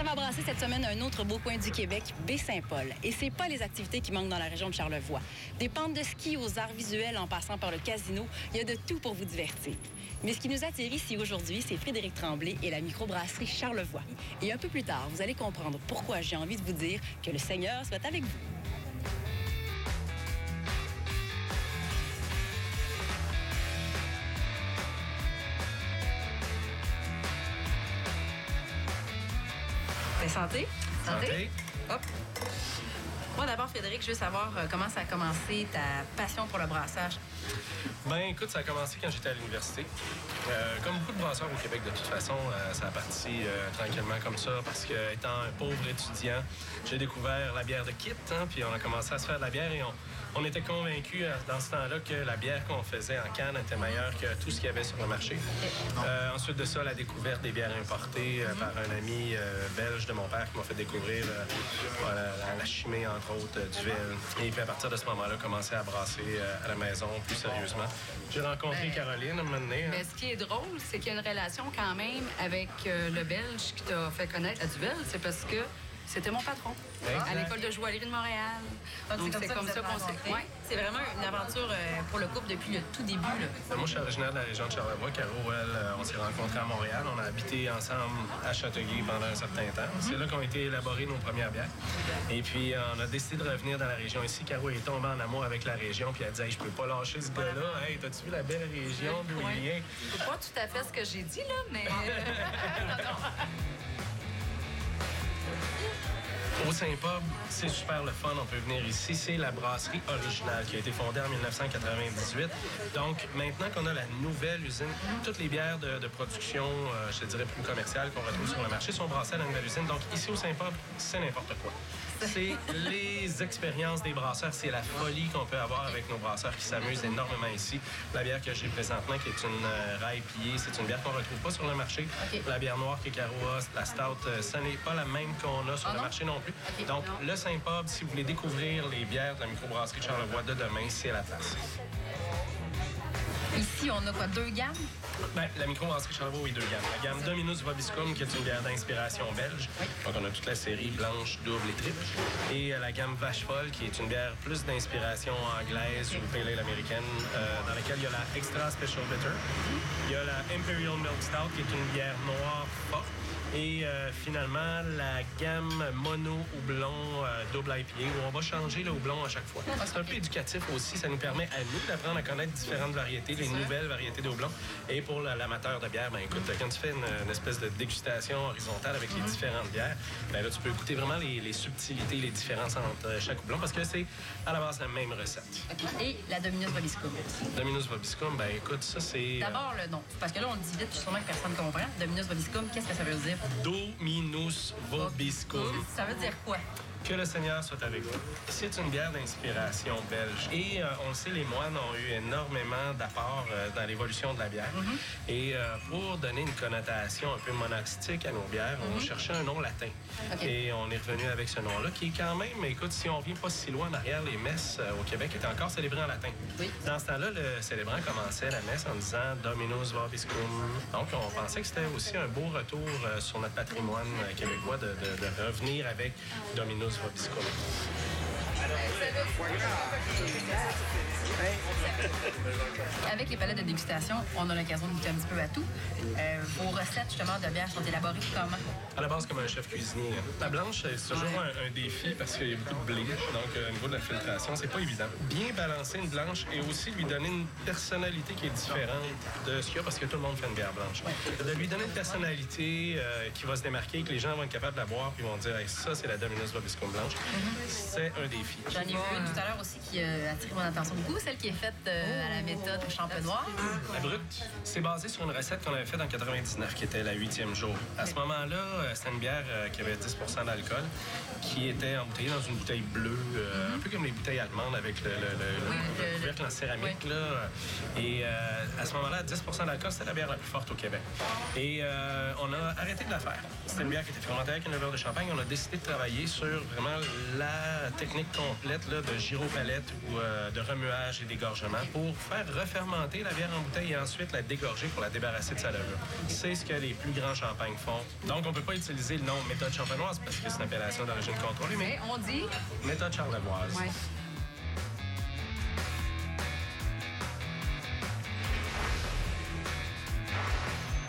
Ça va brasser cette semaine un autre beau coin du Québec, Baie-Saint-Paul. Et c'est pas les activités qui manquent dans la région de Charlevoix. Des pentes de ski aux arts visuels en passant par le casino, il y a de tout pour vous divertir. Mais ce qui nous attire ici aujourd'hui, c'est Frédéric Tremblay et la microbrasserie Charlevoix. Et un peu plus tard, vous allez comprendre pourquoi j'ai envie de vous dire que le Seigneur soit avec vous. Santé. Santé. Hop. Moi, d'abord, Frédéric, je veux savoir comment ça a commencé, ta passion pour le brassage. Ben, écoute, ça a commencé quand j'étais à l'université. Comme beaucoup de brasseurs au Québec, de toute façon, ça a parti tranquillement comme ça, parce que, étant un pauvre étudiant, j'ai découvert la bière de Kit, puis on a commencé à se faire de la bière et on était convaincus dans ce temps-là que la bière qu'on faisait en canne était meilleure que tout ce qu'il y avait sur le marché. Ensuite de ça, la découverte des bières importées par un ami belge de mon père qui m'a fait découvrir la chimée, entre autres, du Vel. Et puis à partir de ce moment-là, commencé à brasser à la maison plus sérieusement. J'ai rencontré Caroline à un moment donné. Mais ce qui est drôle, c'est qu'il y a une relation quand même avec le Belge qui t'a fait connaître à Duvel. C'est parce que c'était mon patron à l'école de joaillerie de Montréal. Donc c'est comme ça qu'on s'est... Ouais, c'est vraiment une aventure pour le couple depuis le tout début. Là. Moi, je suis originaire de la région de Charlevoix. Caro, elle, on s'est rencontrés à Montréal. On a habité ensemble à Châteauguay pendant un certain temps. C'est là qu'ont été élaborées nos premières bières. Et puis, on a décidé de revenir dans la région ici. Caro est tombée en amour avec la région. Puis elle dit, hey, je peux pas lâcher ce gars-là. Hey, t'as-tu vu la belle région d'où il vient? C'est pas tout à fait ce que j'ai dit, là, mais... Au Saint-Pub, c'est super le fun. On peut venir ici. C'est la brasserie originale qui a été fondée en 1998. Donc, maintenant qu'on a la nouvelle usine, toutes les bières de production, je te dirais plus commerciales qu'on retrouve sur le marché sont brassées à la nouvelle usine. Donc, ici au Saint-Pub, c'est n'importe quoi. C'est les expériences des brasseurs. C'est la folie qu'on peut avoir avec nos brasseurs qui s'amusent énormément ici. La bière que j'ai présentement, qui est une rye pillée, c'est une bière qu'on ne retrouve pas sur le marché. La bière noire que Caro a, la stout, ça n'est pas la même qu'on a sur le marché non plus. Donc, le Saint-Pub, si vous voulez découvrir les bières de la microbrasserie de Charlevoix de demain, c'est la place. Ici, on a quoi, 2 gammes? Bien, la microbrasserie Charlevoix, oui, 2 gammes. La gamme Dominus Vobiscum, qui est une bière d'inspiration belge. Donc, on a toute la série blanche, double et triple. Et la gamme Vache Folle, qui est une bière plus d'inspiration anglaise ou pale ale américaine, dans laquelle il y a la Extra Special Bitter. Il y a la Imperial Milk Stout, qui est une bière noire forte. Et finalement, la gamme mono houblon double IPA, où on va changer le houblon à chaque fois. C'est un peu éducatif aussi. Ça nous permet à nous d'apprendre à connaître différentes variétés, les nouvelles variétés de houblon. Et pour l'amateur de bière, ben écoute, quand tu fais une espèce de dégustation horizontale avec les différentes bières, ben là, tu peux goûter vraiment les subtilités, les différences entre chaque houblon, parce que c'est à la base la même recette. Et la Dominus Vobiscum. Dominus Vobiscum, ben écoute, ça c'est... D'abord le nom, parce que là, on le dit vite, sûrement que personne ne comprend. Dominus Vobiscum, qu'est-ce que ça veut dire? Dominus Vobiscum. Ça veut dire quoi? Que le Seigneur soit avec vous. C'est une bière d'inspiration belge. Et on le sait, les moines ont eu énormément d'apports dans l'évolution de la bière. Et pour donner une connotation un peu monastique à nos bières, on cherchait un nom latin. Et on est revenu avec ce nom-là, qui est quand même, écoute, si on vient pas si loin en arrière, les messes au Québec étaient encore célébrées en latin. Dans ce temps-là, le célébrant commençait la messe en disant Dominus Vobiscum. Donc, on pensait que c'était aussi un beau retour sur notre patrimoine québécois de revenir avec Dominus Vobiscum. Avec les palettes de dégustation, on a l'occasion de goûter un petit peu à tout. Vos recettes, justement, de bière sont élaborées comment? À la base, comme un chef cuisinier. La blanche, c'est toujours un défi parce qu'il y a beaucoup de blé. Donc, au niveau de la filtration, c'est pas évident. Bien balancer une blanche et aussi lui donner une personnalité qui est différente de ce qu'il y a parce que tout le monde fait une bière blanche. De lui donner une personnalité qui va se démarquer, que les gens vont être capables de la boire puis vont dire hey, ça, c'est la Dominus Vobiscum blanche. C'est un défi. J'en ai vu une tout à l'heure aussi qui a attiré mon attention beaucoup, celle qui est faite à la méthode champenoise. La brute, c'est basé sur une recette qu'on avait faite en 99, qui était la 8e jour. À ce moment-là, c'était une bière qui avait 10 d'alcool, qui était embouteillée dans une bouteille bleue, un peu comme les bouteilles allemandes avec le couvercle en céramique. Là. Et à ce moment-là, 10 d'alcool, c'était la bière la plus forte au Québec. Et on a arrêté de la faire. C'était une bière qui était fermentée avec une levure de champagne. On a décidé de travailler sur vraiment la technique complète là, de gyropalette ou de remuage et d'égorgement pour faire refermenter la bière en bouteille et ensuite la dégorger pour la débarrasser de sa levure. C'est ce que les plus grands champagnes font. Donc, on ne peut pas utiliser le nom méthode champenoise parce que c'est une appellation d'origine contrôlée, mais on dit méthode charlevoise. Ouais.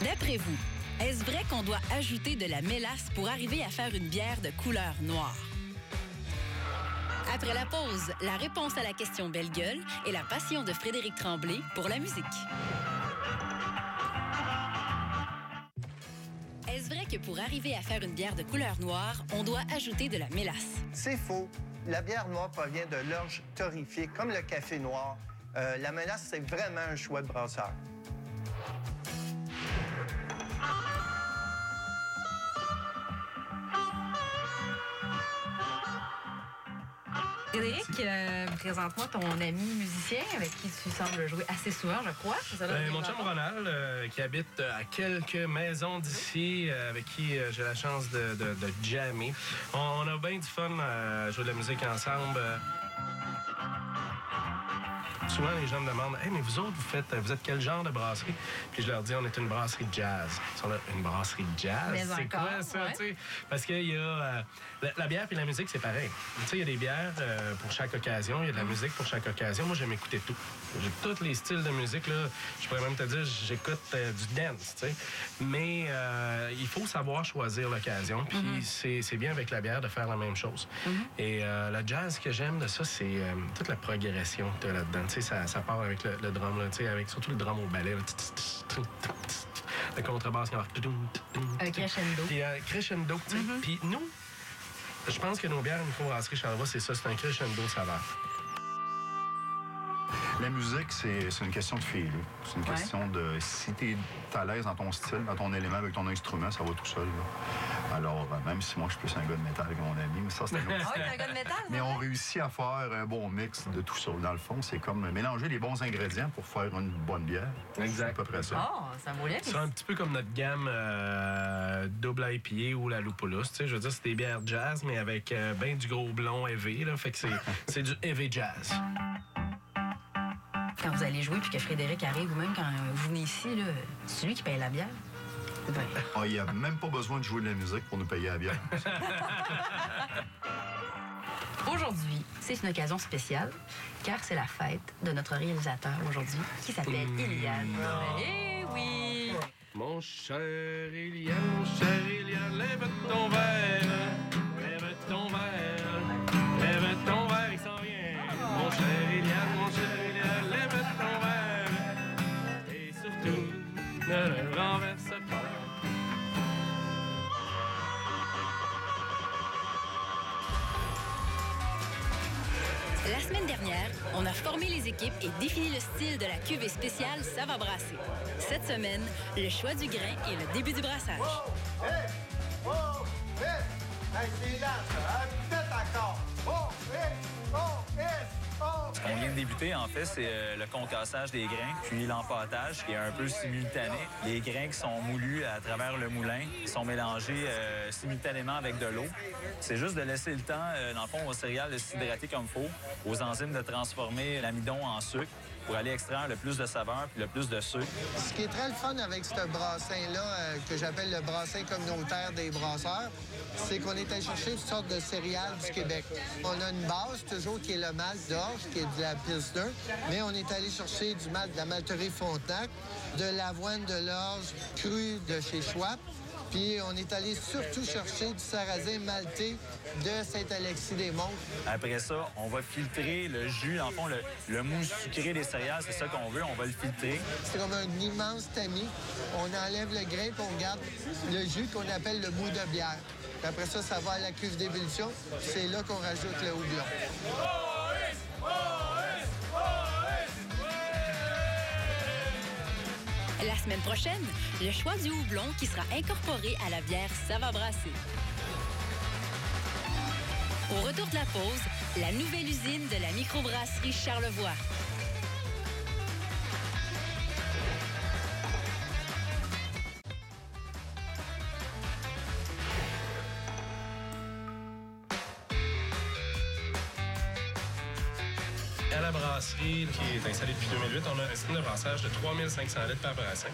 D'après vous, est-ce vrai qu'on doit ajouter de la mélasse pour arriver à faire une bière de couleur noire? Après la pause, la réponse à la question Belle Gueule et la passion de Frédéric Tremblay pour la musique. Est-ce vrai que pour arriver à faire une bière de couleur noire, on doit ajouter de la mélasse? C'est faux. La bière noire provient de l'orge torréfiée, comme le café noir. La mélasse, c'est vraiment un choix de brasseur. Frédéric, présente-moi ton ami musicien avec qui tu sembles jouer assez souvent, je crois. Mon chum Ronald, qui habite à quelques maisons d'ici, avec qui j'ai la chance de jammer. On a bien du fun à jouer de la musique ensemble. Souvent, les gens me demandent « Hey, mais vous autres, vous êtes quel genre de brasserie? » Puis je leur dis « On est une brasserie de jazz. » Ils sont là, une brasserie de jazz? Mais c'est encore, quoi ça? Ouais. Parce qu'il y a... la bière et la musique, c'est pareil. Tu sais, il y a des bières pour chaque occasion, il y a de la musique pour chaque occasion. Moi, j'aime écouter tout. J'ai tous les styles de musique, là. Je pourrais même te dire, j'écoute du dance, tu sais. Mais il faut savoir choisir l'occasion. Puis c'est bien avec la bière de faire la même chose. Et le jazz que j'aime de ça, c'est toute la progression que tu as là-dedans. Tu sais, ça part avec le drum, là, tu sais, avec surtout le drum au ballet. Là. Le contrebasse, un crescendo. Puis crescendo, tu sais. Puis nous, je pense que nos bières microbrasserie Charlevoix, c'est ça, c'est un crescendo de saveur. La musique, c'est une question de feeling. C'est une question de... Si tu es à l'aise dans ton style, dans ton élément, avec ton instrument, ça va tout seul. Là. Alors, même si moi, je suis plus un gars de métal que mon ami, mais ça, c'est un autre. Ah oui, t'es un gars de métal, mais on réussit à faire un bon mix de tout ça. Dans le fond, c'est comme mélanger les bons ingrédients pour faire une bonne bière. Exact. C'est à peu près ça. Oh, ça vaut bien. C'est un petit peu comme notre gamme double IPA ou la Lupulus. Tu sais, je veux dire, c'est des bières jazz, mais avec ben du gros blond heavy. Là, fait que c'est du heavy jazz. Quand vous allez jouer puis que Frédéric arrive, ou même quand vous venez ici, là, c'est lui qui paye la bière. Ben. Ah, il n'y a même pas besoin de jouer de la musique pour nous payer la bière. Aujourd'hui, c'est une occasion spéciale, car c'est la fête de notre réalisateur aujourd'hui, qui s'appelle Iliane. Eh oui! Mon cher Iliane, lève ton verre, lève ton verre, lève ton verre, il s'en vient. Mon cher Iliane, lève ton verre, et surtout, ne le renverse pas. La semaine dernière, on a formé les équipes et défini le style de la cuvée spéciale Ça va brasser. Cette semaine, le choix du grain et le début du brassage. Oh! Hey! Oh! Hey! Hey, c'est là, ça! Peut-être encore! Oh! Hey! Oh! Hey! Oh! Ce qu'on vient de débuter, en fait, c'est le concassage des grains, puis l'empâtage qui est un peu simultané. Les grains qui sont moulus à travers le moulin sont mélangés simultanément avec de l'eau. C'est juste de laisser le temps, dans le fond, aux céréales de s'hydrater comme il faut, aux enzymes de transformer l'amidon en sucre pour aller extraire le plus de saveur puis le plus de sucre. Ce qui est très le fun avec ce brassin-là, que j'appelle le brassin communautaire des brasseurs, c'est qu'on est allé chercher toutes sortes de céréales du Québec. On a une base, toujours, qui est le malt d'orge, qui est de la Pilsner, mais on est allé chercher du malt de la malterie Frontenac, de l'avoine de l'orge crue de chez Schwab, puis on est allé surtout chercher du sarrasin maltais de Saint-Alexis-des-Monts. Après ça, on va filtrer le jus, en fond, le mousse sucré des céréales, c'est ça qu'on veut, on va le filtrer. C'est comme un immense tamis. On enlève le grain et on garde le jus qu'on appelle le mou de bière. Puis après ça, ça va à la cuve d'ébullition. C'est là qu'on rajoute le houblon. La semaine prochaine, le choix du houblon qui sera incorporé à la bière Ça va brasser. Au retour de la pause, la nouvelle usine de la microbrasserie Charlevoix. la brasserie qui est installée depuis 2008, on a un système de brassage de 3500 litres par brassin.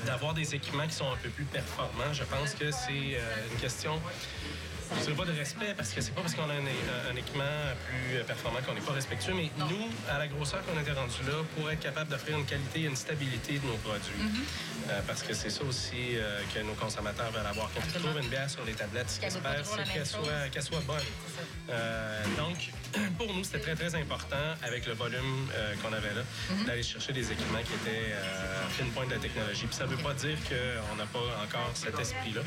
D'avoir des équipements qui sont un peu plus performants, je pense que c'est une question... Je ne dirais pas de respect, parce que c'est pas parce qu'on a un équipement plus performant qu'on n'est pas respectueux, mais nous, à la grosseur qu'on était rendu là, pour être capable d'offrir une qualité et une stabilité de nos produits. Parce que c'est ça aussi que nos consommateurs veulent avoir. Quand ils trouvent une bière sur les tablettes, ce qu'ils espèrent, c'est qu'elle soit bonne. Donc, pour nous, c'était très, très important, avec le volume qu'on avait là, d'aller chercher des équipements qui étaient fine pointe de la technologie. Puis ça ne veut pas dire qu'on n'a pas encore cet esprit-là.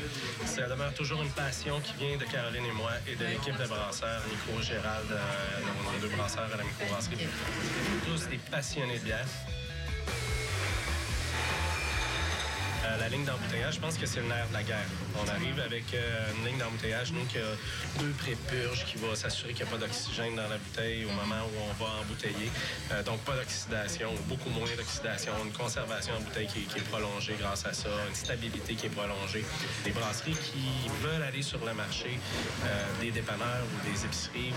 Ça demeure toujours une passion qui vient de Caroline et moi et de l'équipe de brasseurs, Nico, Gérald, nos deux brasseurs à la microbrasserie. Tous des passionnés de bière. La ligne d'embouteillage, je pense que c'est le nerf de la guerre. On arrive avec une ligne d'embouteillage, nous, qui a 2 pré-purges, qui va s'assurer qu'il n'y a pas d'oxygène dans la bouteille au moment où on va embouteiller. Donc, pas d'oxydation, beaucoup moins d'oxydation, une conservation en bouteille qui est prolongée grâce à ça, une stabilité qui est prolongée. Des brasseries qui veulent aller sur le marché, des dépanneurs ou des épiceries,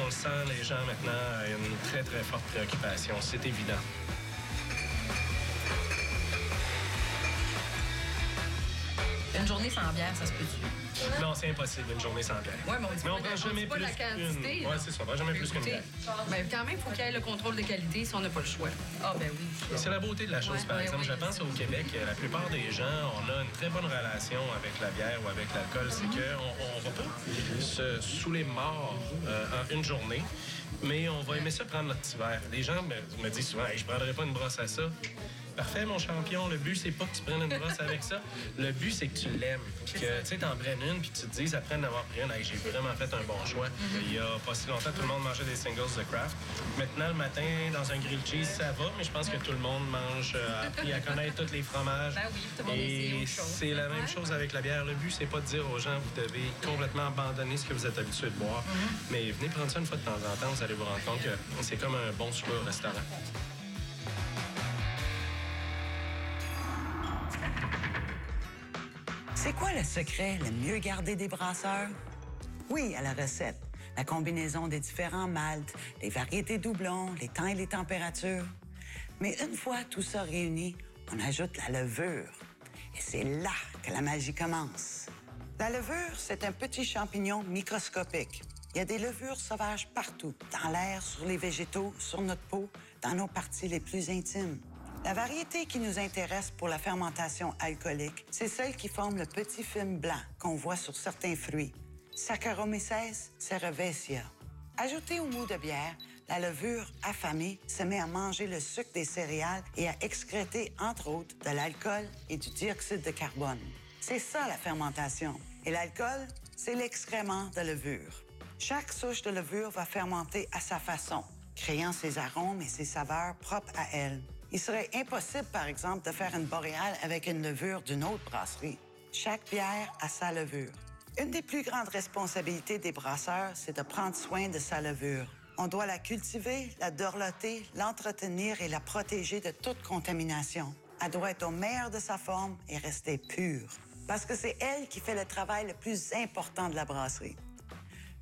on le sent, les gens, maintenant, une très, très forte préoccupation. C'est évident. Une journée sans bière, ça se peut-tu? Non, c'est impossible, une journée sans bière. Oui, mais on prend jamais plus la quantité. Oui, c'est ça, on prend jamais plus qu'une bière. Bien, quand même, il faut qu'il y ait le contrôle de qualité si on n'a pas le choix. Ah, ben oui. C'est la beauté de la chose, par exemple. Je pense au Québec, la plupart des gens, on a une très bonne relation avec la bière ou avec l'alcool. C'est qu'on ne va pas se saouler mort en une journée, mais on va aimer ça prendre notre petit verre. Les gens me disent souvent, hey, je ne prendrais pas une brosse à ça. Parfait, mon champion. Le but, c'est pas que tu prennes une brosse avec ça. Le but, c'est que tu l'aimes. Puis que, tu sais, t'en prennes une, puis tu te dis, après en avoir pris une, hey, j'ai vraiment fait un bon choix. Il y a pas si longtemps, tout le monde mangeait des singles de craft. Maintenant, le matin, dans un grilled cheese, ça va, mais je pense que tout le monde mange, a appris à connaître tous les fromages. Ben oui, tout le monde et c'est la même chose avec la bière. Le but, c'est pas de dire aux gens, vous devez complètement abandonner ce que vous êtes habitué de boire. Mais venez prendre ça une fois de temps en temps, vous allez vous rendre compte que c'est comme un bon souper au restaurant. C'est quoi le secret le mieux gardé des brasseurs? Oui, à la recette. La combinaison des différents maltes, les variétés doublons, les temps et les températures. Mais une fois tout ça réuni, on ajoute la levure. Et c'est là que la magie commence. La levure, c'est un petit champignon microscopique. Il y a des levures sauvages partout, dans l'air, sur les végétaux, sur notre peau, dans nos parties les plus intimes. La variété qui nous intéresse pour la fermentation alcoolique, c'est celle qui forme le petit film blanc qu'on voit sur certains fruits. Saccharomyces cerevisiae. Ajoutée au mou de bière, la levure affamée se met à manger le sucre des céréales et à excréter, entre autres, de l'alcool et du dioxyde de carbone. C'est ça, la fermentation. Et l'alcool, c'est l'excrément de levure. Chaque souche de levure va fermenter à sa façon, créant ses arômes et ses saveurs propres à elle. Il serait impossible, par exemple, de faire une boréale avec une levure d'une autre brasserie. Chaque bière a sa levure. Une des plus grandes responsabilités des brasseurs, c'est de prendre soin de sa levure. On doit la cultiver, la dorloter, l'entretenir et la protéger de toute contamination. Elle doit être au meilleur de sa forme et rester pure. Parce que c'est elle qui fait le travail le plus important de la brasserie.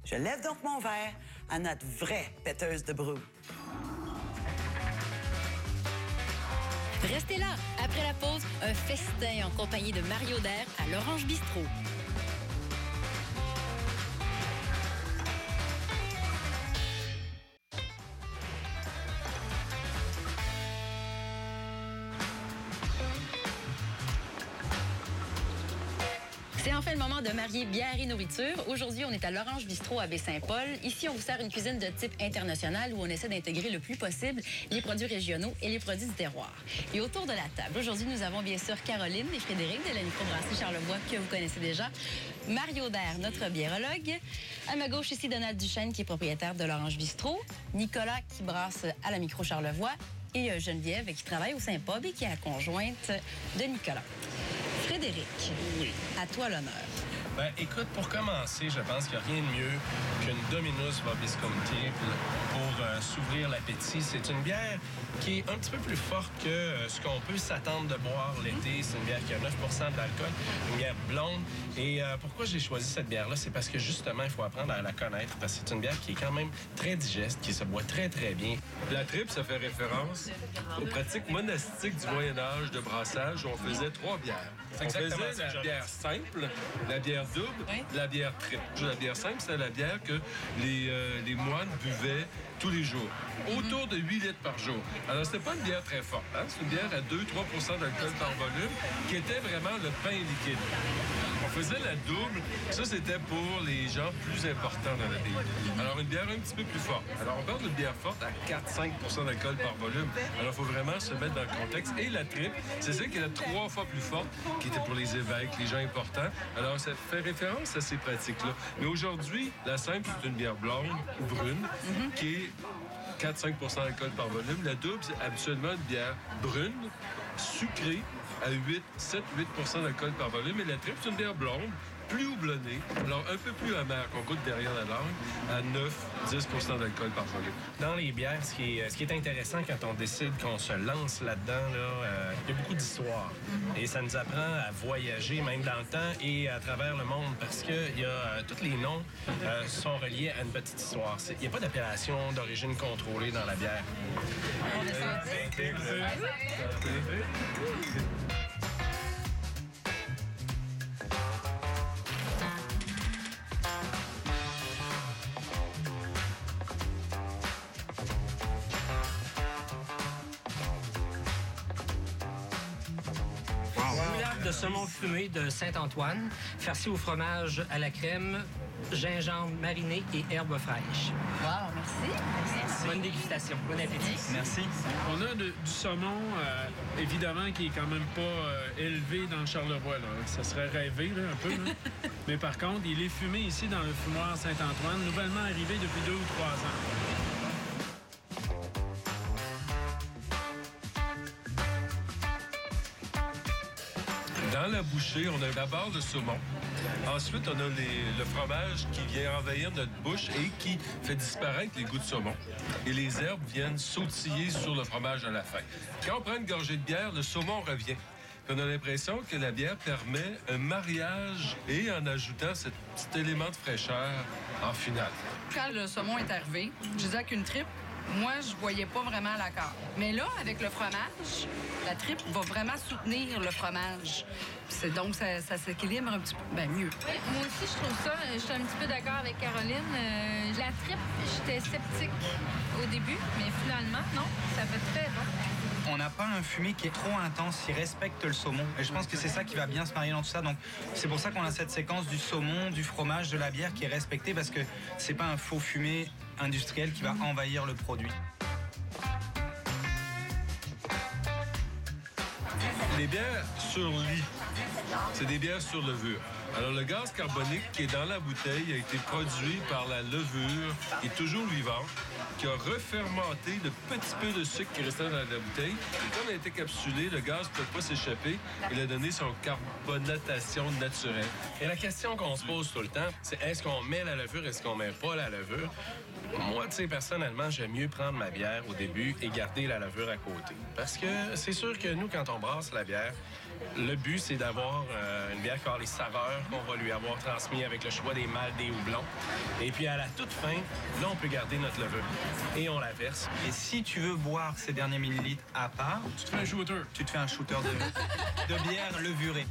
Je lève donc mon verre à notre vraie péteuse de brou. Restez là. Après la pause, un festin en compagnie de Mario Dair à l'Orange Bistrot. C'est enfin le moment de marier bière et nourriture. Aujourd'hui, on est à l'Orange Bistrot à Baie-Saint-Paul. Ici, on vous sert une cuisine de type international où on essaie d'intégrer le plus possible les produits régionaux et les produits du terroir. Et autour de la table, aujourd'hui, nous avons bien sûr Caroline et Frédéric de la microbrasserie Charlevoix que vous connaissez déjà. Mario Dair, notre biérologue. À ma gauche, ici, Donald Duchesne, qui est propriétaire de l'Orange Bistrot. Nicolas, qui brasse à la micro Charlevoix. Et Geneviève, qui travaille au Saint-Pob et qui est la conjointe de Nicolas. Frédéric, oui. À toi l'honneur. Ben, écoute, pour commencer, je pense qu'il n'y a rien de mieux qu'une Dominus Vobiscum triple pour s'ouvrir l'appétit. C'est une bière qui est un petit peu plus forte que ce qu'on peut s'attendre de boire l'été. C'est une bière qui a 9 d'alcool, une bière blonde. Et pourquoi j'ai choisi cette bière-là? C'est parce que justement, il faut apprendre à la connaître, parce que c'est une bière qui est quand même très digeste, qui se boit très, très bien. La triple, ça fait référence aux pratiques monastiques du Moyen-Âge de brassage où on faisait 3 bières. On faisait la bière simple, la bière double, la bière triple. La bière simple, c'est la bière que les moines buvaient tous les jours, autour de 8 litres par jour. Alors, c'était pas une bière très forte. Hein? C'est une bière à 2-3 d'alcool par volume qui était vraiment le pain liquide. On faisait la double. Ça, c'était pour les gens plus importants dans la ville. Alors, une bière un petit peu plus forte. Alors, on parle d'une bière forte à 4-5 d'alcool par volume. Alors, il faut vraiment se mettre dans le contexte. Et la triple, c'est celle qui est 3 fois plus forte, qui était pour les évêques, les gens importants. Alors, ça fait référence à ces pratiques-là. Mais aujourd'hui, la simple, c'est une bière blonde ou brune qui est 4-5 d'alcool par volume. La double, c'est habituellement une bière brune, sucrée, à 7-8 d'alcool par volume. Et la triple, c'est une bière blonde, plus houblonnée, alors un peu plus amère qu'on goûte derrière la langue, à 9-10 d'alcool par volume. Dans les bières, ce qui est intéressant quand on décide qu'on se lance là-dedans, il y a beaucoup d'histoires. Et ça nous apprend à voyager, même dans le temps et à travers le monde, parce que tous les noms sont reliés à une petite histoire. Il n'y a pas d'appellation d'origine contrôlée dans la bière. De saumon fumé de Saint-Antoine, farci au fromage à la crème, gingembre mariné et herbes fraîches. Wow, merci. Bonne dégustation, bon appétit. Merci. On a du saumon, évidemment, qui est quand même pas élevé dans le Charlevoix. Là. Ça serait rêvé, là, un peu. Là. Mais par contre, il est fumé ici dans le fumoir Saint-Antoine, nouvellement arrivé depuis 2 ou 3 ans. Dans la bouchée, on a d'abord le saumon. Ensuite, on a le fromage qui vient envahir notre bouche et qui fait disparaître les goûts de saumon. Et les herbes viennent sautiller sur le fromage à la fin. Quand on prend une gorgée de bière, le saumon revient. On a l'impression que la bière permet un mariage et en ajoutant ce petit élément de fraîcheur en finale. Quand le saumon est arrivé, je disais qu'une triple, moi, je voyais pas vraiment l'accord. Mais là, avec le fromage, la triple va vraiment soutenir le fromage. Donc, ça s'équilibre un petit peu mieux. Oui, moi aussi, je trouve ça. Je suis un petit peu d'accord avec Caroline. La triple, j'étais sceptique au début, mais finalement, non, ça fait très bon. On n'a pas un fumé qui est trop intense, il respecte le saumon. Et je pense que c'est ça qui va bien se marier dans tout ça. Donc, c'est pour ça qu'on a cette séquence du saumon, du fromage, de la bière qui est respectée, parce que c'est pas un faux fumé industriel qui va envahir le produit. Les bières sur lit, c'est des bières sur levure. Alors, le gaz carbonique qui est dans la bouteille a été produit par la levure, qui est toujours vivante, qui a refermenté le petit peu de sucre qui restait dans la bouteille. Et quand elle a été capsulée, le gaz ne peut pas s'échapper. Il a donné son carbonatation naturelle. Et la question qu'on se pose tout le temps, c'est est-ce qu'on met la levure, est-ce qu'on met pas la levure? Moi, tu sais, personnellement, j'aime mieux prendre ma bière au début et garder la levure à côté. Parce que c'est sûr que nous, quand on brasse la bière, le but, c'est d'avoir une bière qui a les saveurs qu'on va lui avoir transmises avec le choix des mâles, des houblons. Et puis, à la toute fin, là, on peut garder notre levure. Et on la verse. Et si tu veux boire ces derniers millilitres à part, tu te fais un shooter. Tu te fais un shooter de bière levurée.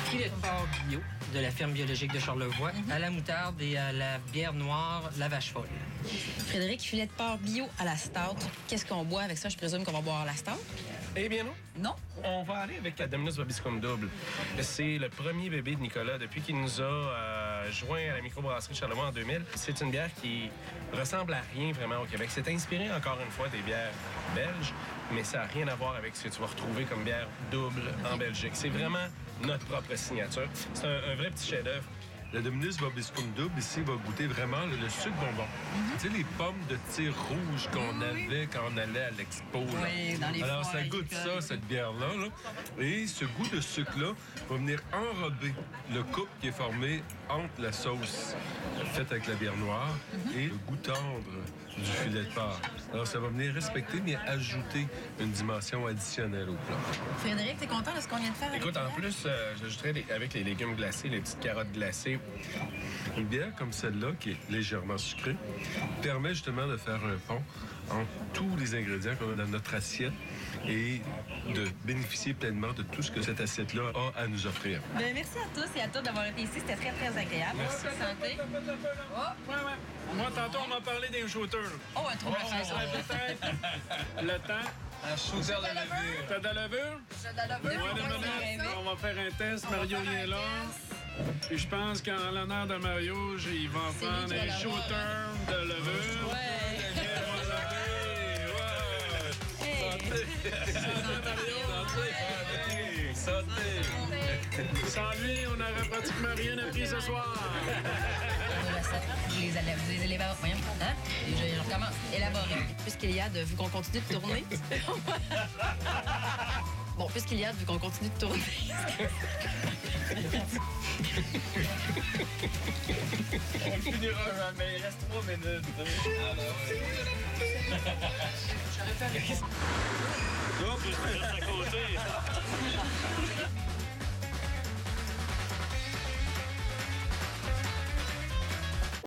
Filet de porc bio de la ferme biologique de Charlevoix, à la moutarde et à la bière noire, la vache folle. Frédéric, filet de porc bio à la stout. Qu'est-ce qu'on boit avec ça? Je présume qu'on va boire la stout. Eh bien non. Non? On va aller avec la Dominus Vobiscum double. C'est le premier bébé de Nicolas depuis qu'il nous a joint à la microbrasserie Charlevoix en 2000. C'est une bière qui ressemble à rien vraiment au Québec. C'est inspiré encore une fois des bières belges, mais ça n'a rien à voir avec ce que tu vas retrouver comme bière double en Belgique. C'est vraiment notre propre signature. C'est un vrai petit chef-d'œuvre. La Dominus Vobiscum double, ici, va goûter vraiment le sucre bonbon. Tu sais, les pommes de tir rouge qu'on avait quand on allait à l'expo. Oui, dans les Alors, foires ça goûte agricoles. ça, cette bière-là. Là. Et ce goût de sucre-là va venir enrober le couple qui est formé entre la sauce faite avec la bière noire et le goût tendre du filet de porc. Alors, ça va venir respecter, mais ajouter une dimension additionnelle au plat. Frédéric, t'es content de ce qu'on vient de faire? Écoute, en plus, j'ajouterais avec les légumes glacés, les petites carottes glacées. Une bière comme celle-là, qui est légèrement sucrée, permet justement de faire un pont entre tous les ingrédients qu'on a dans notre assiette et de bénéficier pleinement de tout ce que cette assiette-là a à nous offrir. Ben, merci à tous et à toutes d'avoir été ici. C'était très, très agréable. Merci. Santé. Ouais. Moi, tantôt, on m'a parlé des shooters. Oh, un trou Ça serait peut-être le temps. Un shooter de levure. T'as de la levure? On va faire un test. Mario est là. Et je pense qu'en l'honneur de Mario, il va en prendre un shooter de levure. Sans lui, on n'aurait pratiquement rien appris ce soir. Je recommence. Élaborer. Puisqu'Iliade, vu qu'on continue de tourner. Bon, puisqu'Iliade, vu qu'on continue de tourner. On finira jamais. Il reste 3 minutes. Ah, ben oui. Hop, je reste à côté.